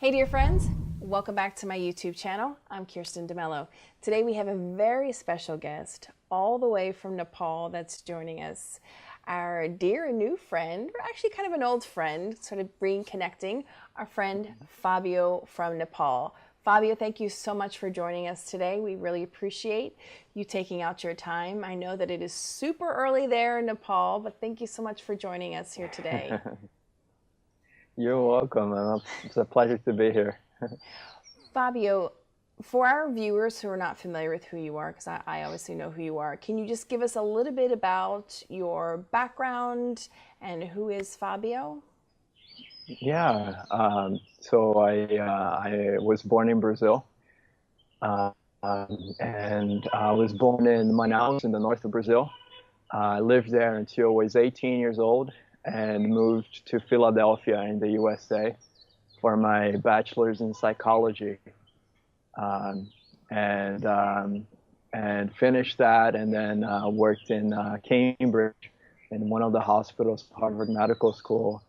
Hey dear friends, welcome back to my YouTube channel. I'm Kirsten DeMello. Today we have a very special guest all the way from Nepal that's joining us. Our dear and new friend, or actually kind of an old friend, sort of reconnecting, our friend Fabio from Nepal. Fabio, thank you so much for joining us today. We really appreciate you taking out your time. I know that it is super early there in Nepal, but thank you so much for joining us here today. You're welcome. It's a pleasure to be here. Fabio, for our viewers who are not familiar with who you are, because I obviously know who you are, can you just give us a little bit about your background and who is Fabio? Yeah. So I was born in Brazil, and I was born in Manaus in the north of Brazil. I lived there until I was 18 years old and moved to Philadelphia in the USA for my bachelor's in psychology, um, and and finished that, and then worked in Cambridge in one of the hospitals, Harvard Medical School,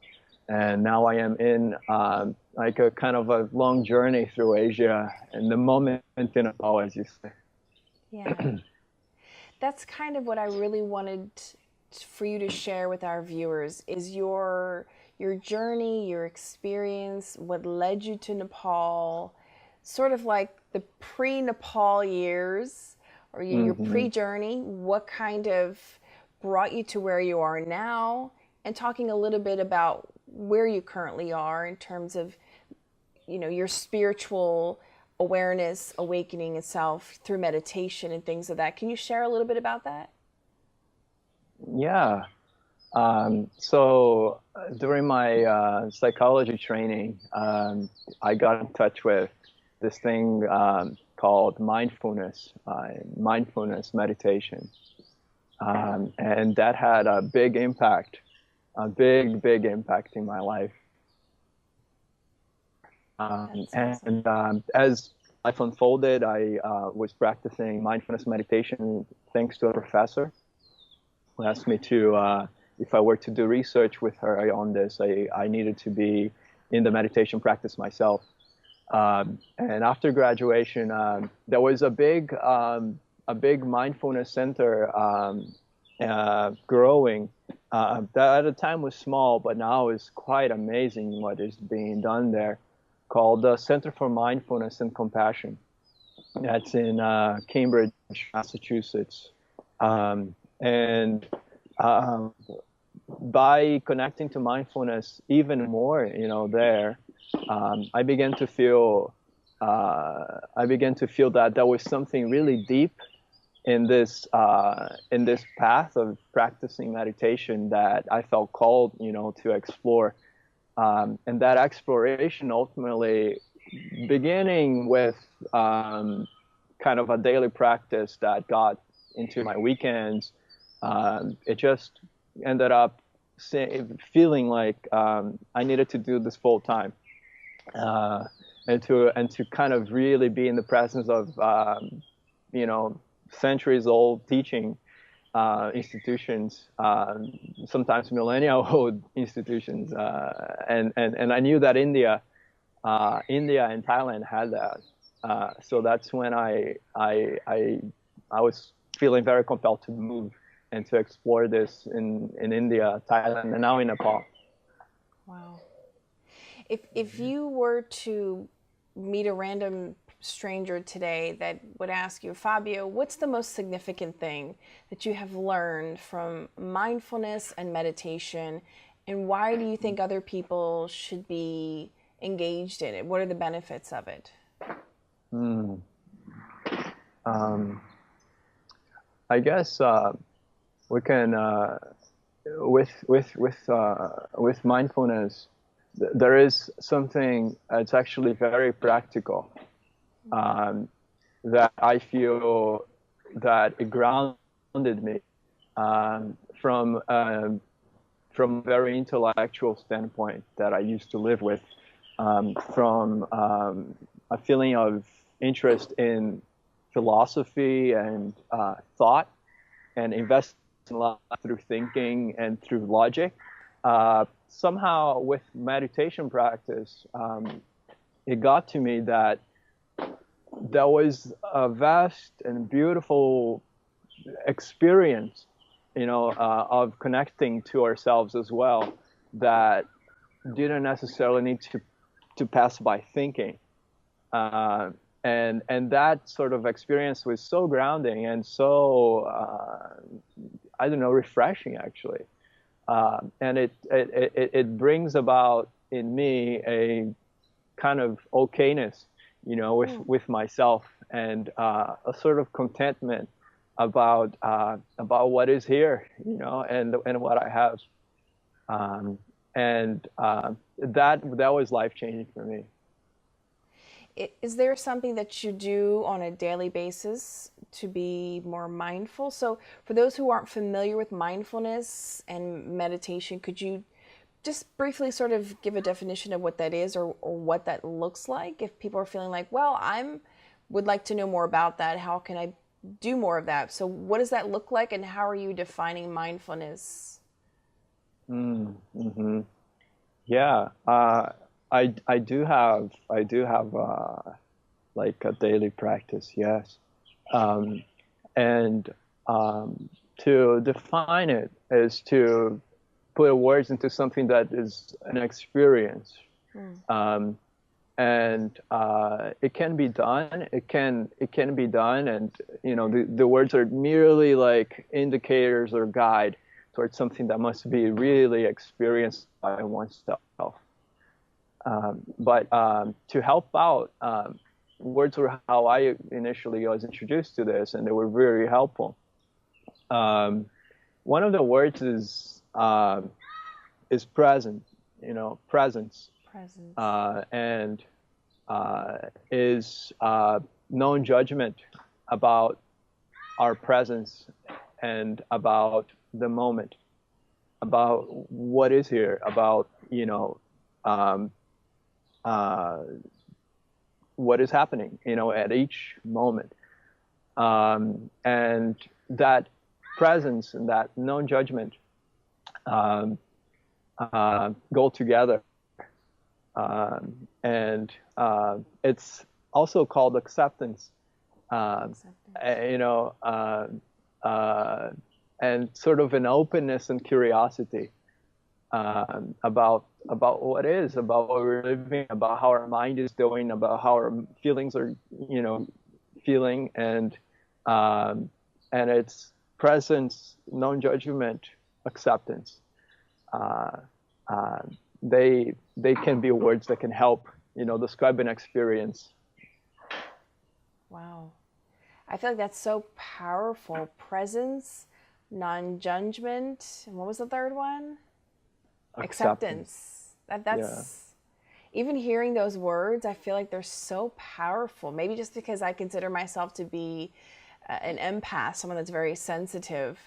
and now I am in like a kind of a long journey through Asia, and the moment in Nepal, as you say. Yeah, that's kind of what I really wanted for you to share with our viewers is your journey, your experience, what led you to Nepal, sort of like the pre-Nepal years or your Hmm. pre-journey, what kind of brought you to where you are now, and talking a little bit about where you currently are in terms of, your spiritual awareness, awakening itself through meditation and things of that. Can you share a little bit about that? Yeah. During my psychology training, I got in touch with this thing called mindfulness meditation, and that had a big impact, a big impact in my life. That's awesome. And as life unfolded, I was practicing mindfulness meditation thanks to a professor who asked me to, if I were to do research with her on this, I needed to be in the meditation practice myself. And after graduation, there was a big mindfulness center growing. That at the time was small, but now is quite amazing what is being done there, called the Center for Mindfulness and Compassion. That's in Cambridge, Massachusetts. And um, by connecting to mindfulness even more, there, I began to feel, that there was something really deep in this path of practicing meditation that I felt called, to explore, and that exploration ultimately beginning with kind of a daily practice that got into my weekends. It just ended up feeling like I needed to do this full time, uh, and to kind of really be in the presence of you know centuries old teaching institutions, sometimes millennia old institutions, and I knew that India and Thailand had that. So that's when I was feeling very compelled to move and to explore this in India, Thailand, and now in Nepal. Wow. If you were to meet a random stranger today that would ask you, Fabio, what's the most significant thing that you have learned from mindfulness and meditation, and why do you think other people should be engaged in it? What are the benefits of it? Mm. Um, I guess we can with mindfulness. There is something that's actually very practical, um, that I feel that it grounded me, um, from um, from a very intellectual standpoint that I used to live with, from a feeling of interest in philosophy and thought, and investing a lot through thinking and through logic. Somehow, with meditation practice, it got to me that there was a vast and beautiful experience, of connecting to ourselves as well, that didn't necessarily need to pass by thinking. And that sort of experience was so grounding and so, I don't know, refreshing, actually. And it brings about in me a kind of okayness, with myself, and a sort of contentment about what is here, and what I have. That was life changing for me. Is there something that you do on a daily basis to be more mindful? So for those who aren't familiar with mindfulness and meditation, could you just briefly sort of give a definition of what that is, or what that looks like? If people are feeling like, well, would like to know more about that, how can I do more of that? So what does that look like, and how are you defining mindfulness? Mm-hmm. Yeah. I do have like a daily practice, yes. And to define it is to put words into something that is an experience. And it can be done. It can be done, and the words are merely like indicators or guide towards something that must be really experienced by oneself. But to help out, words were how I initially was introduced to this, and they were very helpful. One of the words is present, presence. Presence. And is non-judgment about our presence and about the moment, about what is here, about what is happening, at each moment, and that presence and that non-judgment go together. And it's also called acceptance, and sort of an openness and curiosity about what is, about what we're living, about how our mind is doing, about how our feelings are, feeling, and it's presence, non-judgment, acceptance. They can be words that can help, describe an experience. Wow. I feel like that's so powerful. Presence, non-judgment, and what was the third one? Acceptance. That's even hearing those words, I feel like they're so powerful. Maybe just because I consider myself to be an empath, someone that's very sensitive.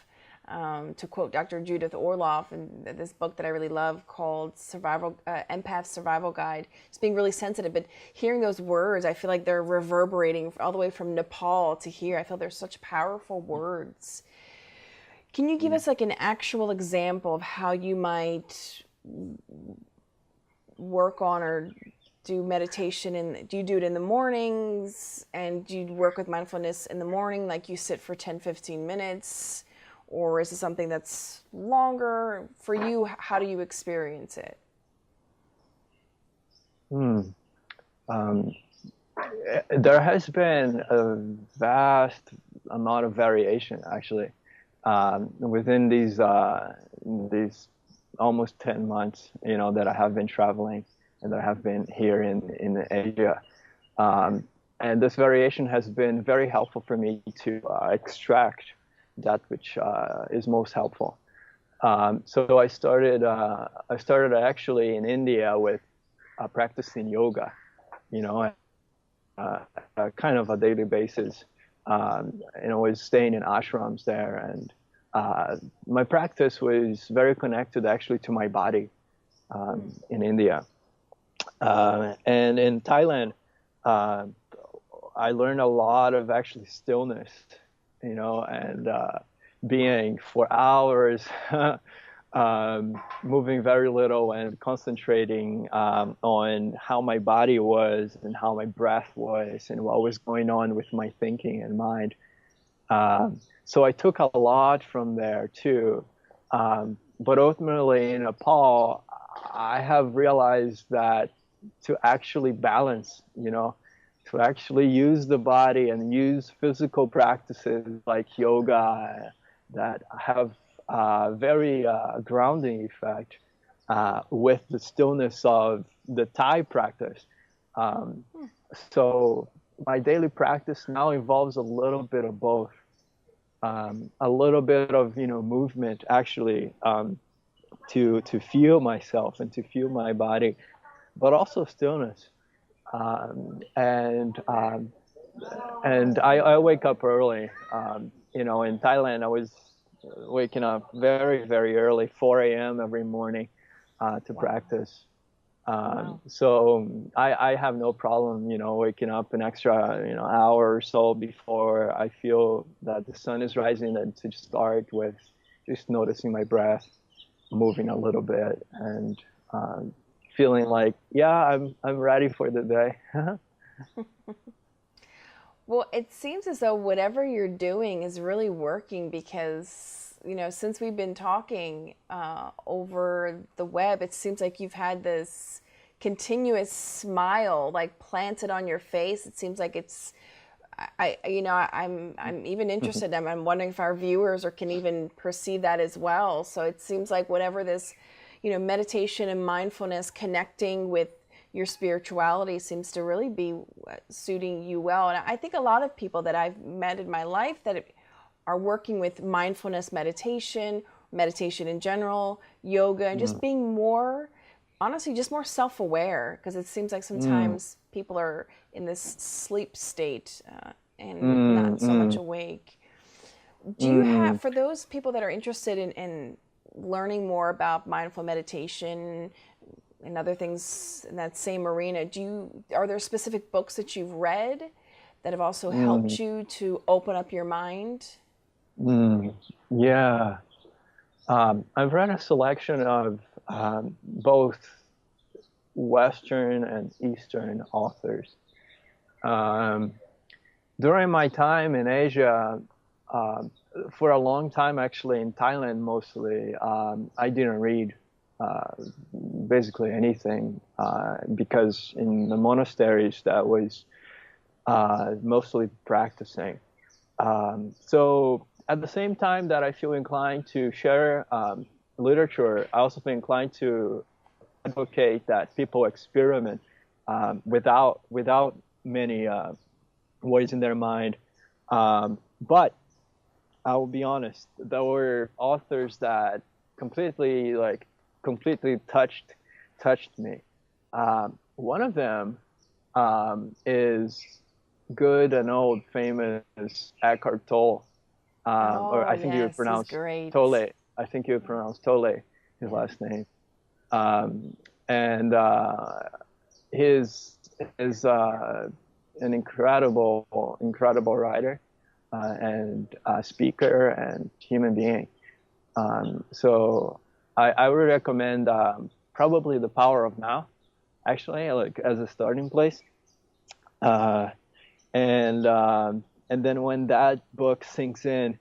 To quote Dr. Judith Orloff in this book that I really love called Empath Survival Guide, just being really sensitive. But hearing those words, I feel like they're reverberating all the way from Nepal to here. I feel they're such powerful words. Can you give us like an actual example of how you might work on or do meditation? And do you do it in the mornings? And do you work with mindfulness in the morning, like you sit for 10-15 minutes? Or is it something that's longer? For you, how do you experience it? There has been a vast amount of variation, actually, within these almost 10 months, that I have been traveling and that I have been here in Asia. And this variation has been very helpful for me to extract that which is most helpful. So I started actually in India with practicing yoga, kind of a daily basis. Was staying in ashrams there, and my practice was very connected actually to my body in India. And in Thailand, I learned a lot of actually stillness, and being for hours moving very little and concentrating on how my body was and how my breath was and what was going on with my thinking and mind. So I took a lot from there too. But ultimately in Nepal, I have realized that to actually balance, to actually use the body and use physical practices like yoga that have very grounding effect with the stillness of the Thai practice. So my daily practice now involves a little bit of both. A little bit of movement actually to feel myself and to feel my body, but also stillness. And I wake up early. In Thailand, I was waking up very, very early, 4 a.m. every morning to practice. So I have no problem, waking up an extra, hour or so before I feel that the sun is rising, and to start with just noticing my breath, moving a little bit, and feeling like, I'm ready for the day. Well, it seems as though whatever you're doing is really working because, since we've been talking over the web, it seems like you've had this continuous smile like planted on your face. It seems like it's, I'm even interested. I'm wondering if our viewers can even perceive that as well. So it seems like whatever this, meditation and mindfulness connecting with your spirituality seems to really be suiting you well. And I think a lot of people that I've met in my life that are working with mindfulness meditation in general, yoga, and just being more, honestly, just more self-aware, because it seems like sometimes people are in this sleep state and not so much awake. Do you have, for those people that are interested in learning more about mindful meditation and other things in that same arena, are there specific books that you've read that have also helped you to open up your mind? Yeah. I've read a selection of both Western and Eastern authors. During my time in Asia, for a long time, actually in Thailand mostly, I didn't read basically anything because in the monasteries that was mostly practicing. So at the same time that I feel inclined to share literature, I also feel inclined to advocate that people experiment without many words in their mind. But I will be honest, there were authors that completely touched me. One of them is good and old famous Eckhart Tolle, or I think you would pronounce Tolle. I think you would pronounce Tolle, his last name. And his an incredible writer and speaker and human being. So I would recommend probably The Power of Now, actually, like as a starting place. And then when that book sinks in,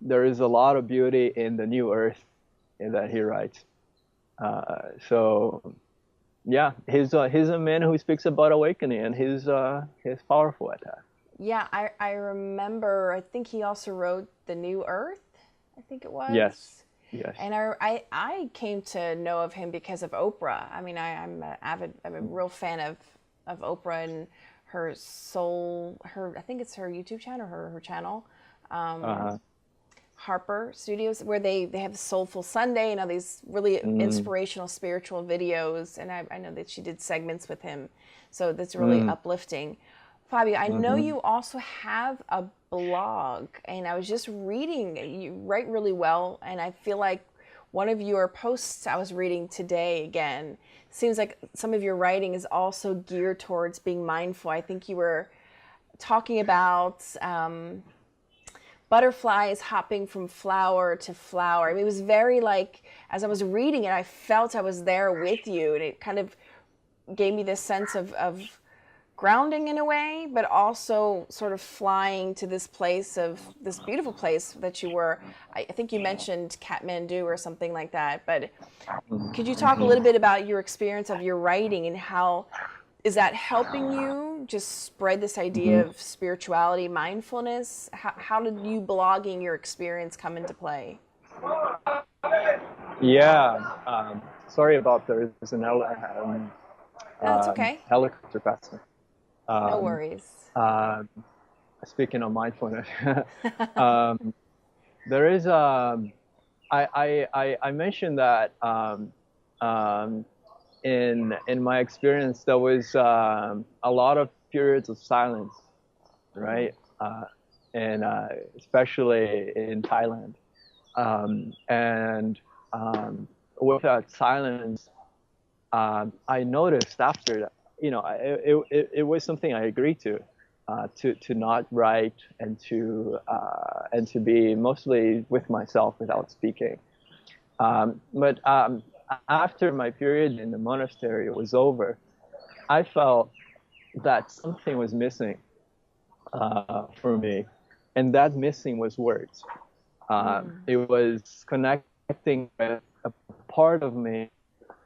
there is a lot of beauty in the new earth that he writes. So yeah, he's a man who speaks about awakening, and he's powerful at that. Yeah, I remember. I think he also wrote The New Earth, I think it was. Yes. And I came to know of him because of Oprah. I mean, I'm a real fan of Oprah and her I think it's her YouTube channel, her channel, Harper Studios, where they have Soulful Sunday and all these really inspirational spiritual videos. And I know that she did segments with him. So that's really uplifting. Fabio, I know you also have a blog, and I was just reading. You write really well, and I feel like one of your posts I was reading today again, seems like some of your writing is also geared towards being mindful. I think you were talking about butterflies hopping from flower to flower. I mean, it was very like, as I was reading it, I felt I was there with you, and it kind of gave me this sense of grounding in a way, but also sort of flying to this place of this beautiful place that you were. I think you mentioned Kathmandu or something like that, but could you talk a little bit about your experience of your writing and how is that helping you just spread this idea of spirituality, mindfulness? How did you blogging your experience come into play? Yeah, sorry about there's an That's okay. helicopter passing. No worries. Speaking of mindfulness, there is I mentioned that in my experience there was a lot of periods of silence, right? And especially in Thailand, and with that silence, I noticed after that, it was something I agreed to not write and to be mostly with myself without speaking. But after my period in the monastery was over, I felt that something was missing for me, and that missing was words. It was connecting with a part of me,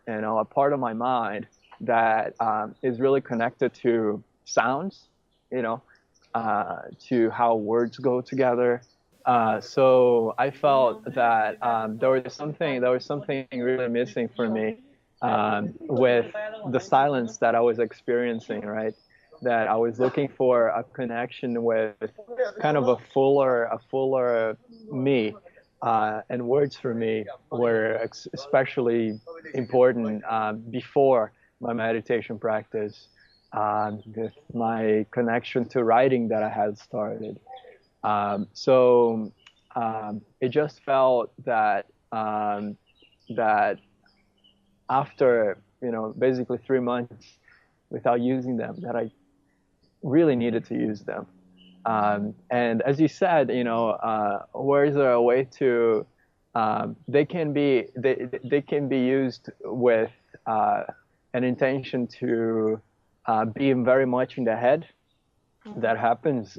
a part of my mind that is really connected to sounds, to how words go together. So I felt that there was something really missing for me with the silence that I was experiencing, right? That I was looking for a connection with kind of a fuller me. And words for me were especially important before my meditation practice, with my connection to writing that I had started. So it just felt that that after basically 3 months without using them, that I really needed to use them. And as you said, words are a way to they can be used with an intention to be very much in the head. That happens,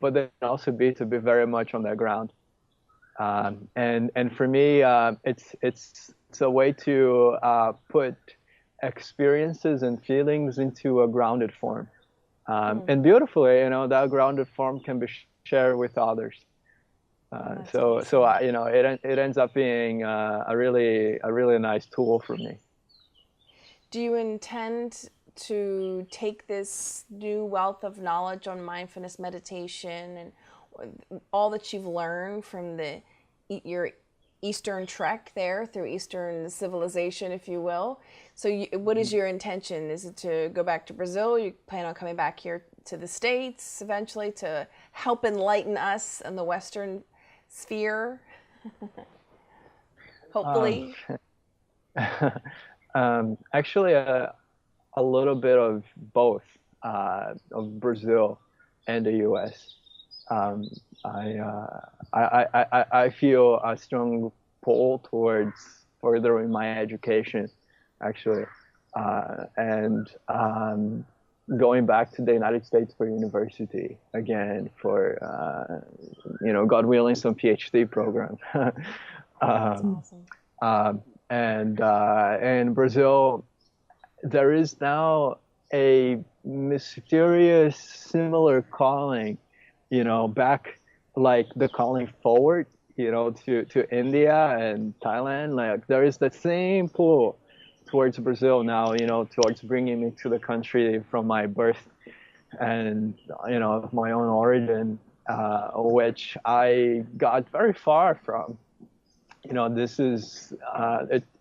but then also to be very much on the ground. And for me, it's a way to put experiences and feelings into a grounded form. And beautifully, that grounded form can be shared with others. So it ends up being a really nice tool for me. Do you intend to take this new wealth of knowledge on mindfulness meditation and all that you've learned from your Eastern trek there through Eastern civilization, if you will? So what is your intention? Is it to go back to Brazil? You plan on coming back here to the States eventually to help enlighten us in the Western sphere? Hopefully. Actually, a little bit of both, of Brazil and the U.S. I feel a strong pull towards furthering my education, actually, and going back to the United States for university again for God willing, some PhD program. That's awesome. And in Brazil, there is now a mysterious similar calling, back, like the calling forward, to India and Thailand. Like there is the same pull towards Brazil now, towards bringing me to the country from my birth and, my own origin, which I got very far from. This is,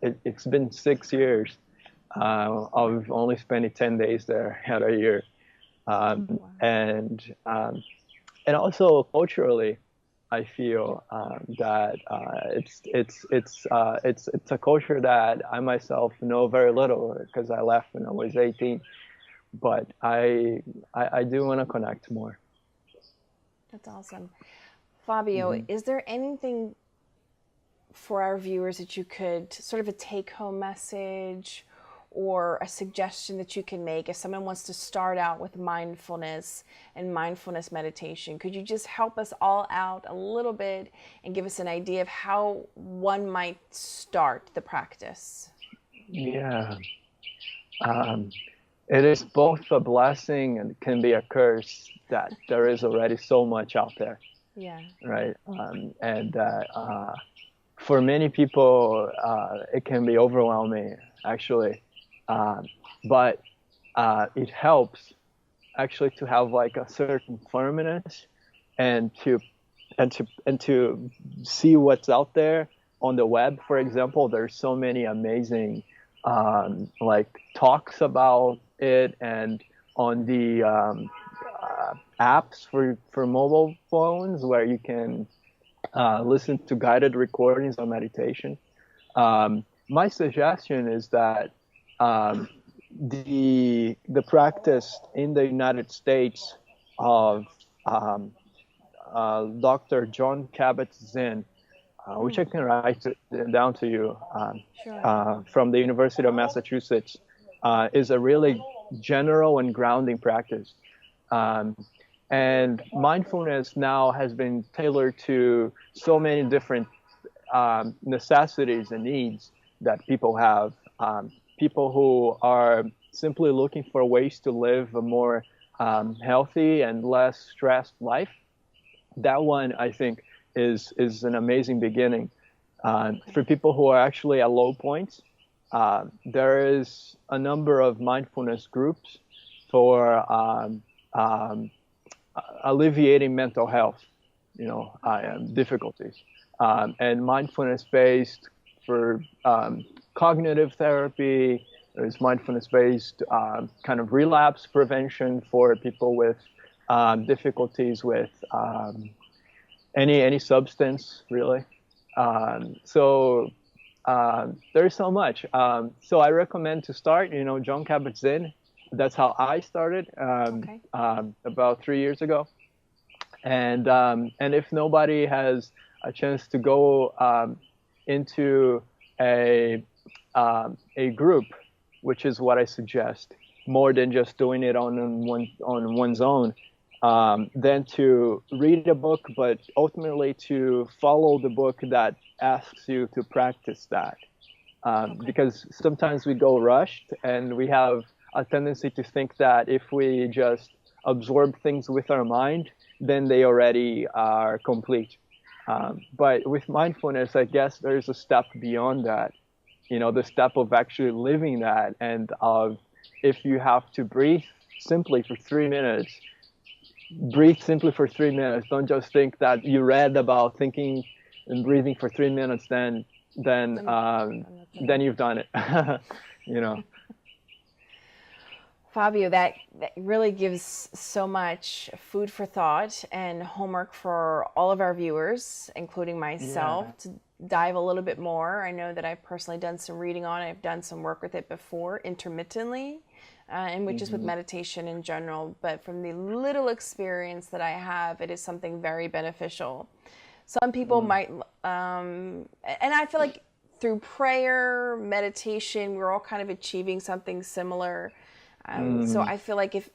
it's been 6 years. I've only spent 10 days there out of a year. And also culturally, I feel that it's a culture that I myself know very little because I left when I was 18. But I do want to connect more. That's awesome. Fabio, is there anything for our viewers that you could sort of a take-home message or a suggestion that you can make if someone wants to start out with mindfulness and mindfulness meditation? Could you just help us all out a little bit and give us an idea of how one might start the practice? Yeah. It is both a blessing and can be a curse that there is already so much out there. Yeah. Right. For many people, it can be overwhelming, actually. But it helps actually to have like a certain firmness and to see what's out there on the web. For example, there's so many amazing like talks about it, and on the apps for mobile phones where you can listen to guided recordings on meditation. My suggestion is that the practice in the United States of Dr. John Kabat-Zinn, which I can write down to you, Sure. from the University of Massachusetts, is a really general and grounding practice. And mindfulness now has been tailored to so many different necessities and needs that people have. People who are simply looking for ways to live a more healthy and less stressed life. That one, I think, is an amazing beginning. For people who are actually at low points, there is a number of mindfulness groups for alleviating mental health, difficulties, and mindfulness-based for cognitive therapy. There's mindfulness-based kind of relapse prevention for people with difficulties with any substance, really. So there's so much. So I recommend to start, John Kabat-Zinn. That's how I started about 3 years ago. And if nobody has a chance to go into a group, which is what I suggest, more than just doing it on one's own, then to read a book, but ultimately to follow the book that asks you to practice that. Because sometimes we go rushed and we have a tendency to think that if we just absorb things with our mind, then they already are complete. But with mindfulness, I guess there's a step beyond that, the step of actually living that, and of if you have to breathe simply for 3 minutes, breathe simply for 3 minutes. Don't just think that you read about thinking and breathing for 3 minutes, then you've done it. Fabio, that really gives so much food for thought and homework for all of our viewers, including myself, to dive a little bit more. I know that I've personally done some reading on it. I've done some work with it before, intermittently, and just with meditation in general. But from the little experience that I have, it is something very beneficial. Some people might, and I feel like through prayer, meditation, we're all kind of achieving something similar. So I feel like if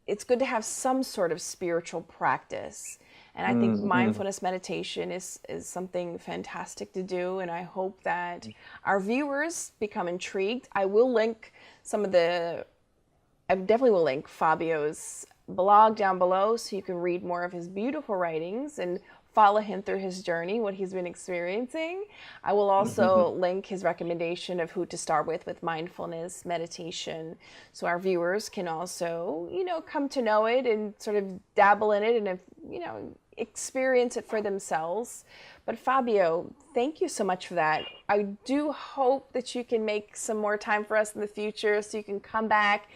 it's good to have some sort of spiritual practice. And I think mindfulness meditation is something fantastic to do. And I hope that our viewers become intrigued. I definitely will link Fabio's blog down below so you can read more of his beautiful writings and follow him through his journey, what he's been experiencing. I will also link his recommendation of who to start with mindfulness meditation, so our viewers can also, come to know it and sort of dabble in it and, experience it for themselves. But Fabio, thank you so much for that. I do hope that you can make some more time for us in the future so you can come back,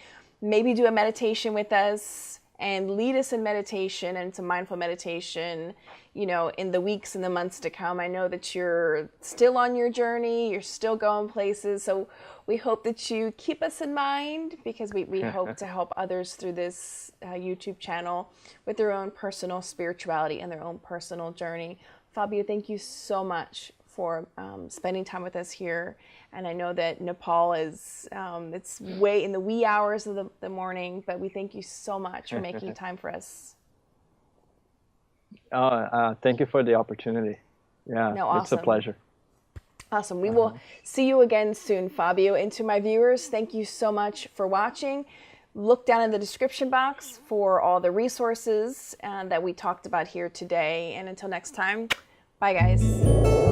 maybe do a meditation with us, and lead us in meditation and some mindful meditation, you know, in the weeks and the months to come. I know that you're still on your journey, you're still going places, so we hope that you keep us in mind, because we hope to help others through this YouTube channel with their own personal spirituality and their own personal journey. Fabio, thank you so much for spending time with us here. And I know that Nepal is, it's way in the wee hours of the morning, but we thank you so much for making time for us. Thank you for the opportunity. Yeah, no, awesome. It's a pleasure. Awesome. We will see you again soon, Fabio. And to my viewers, thank you so much for watching. Look down in the description box for all the resources that we talked about here today. And until next time, bye guys.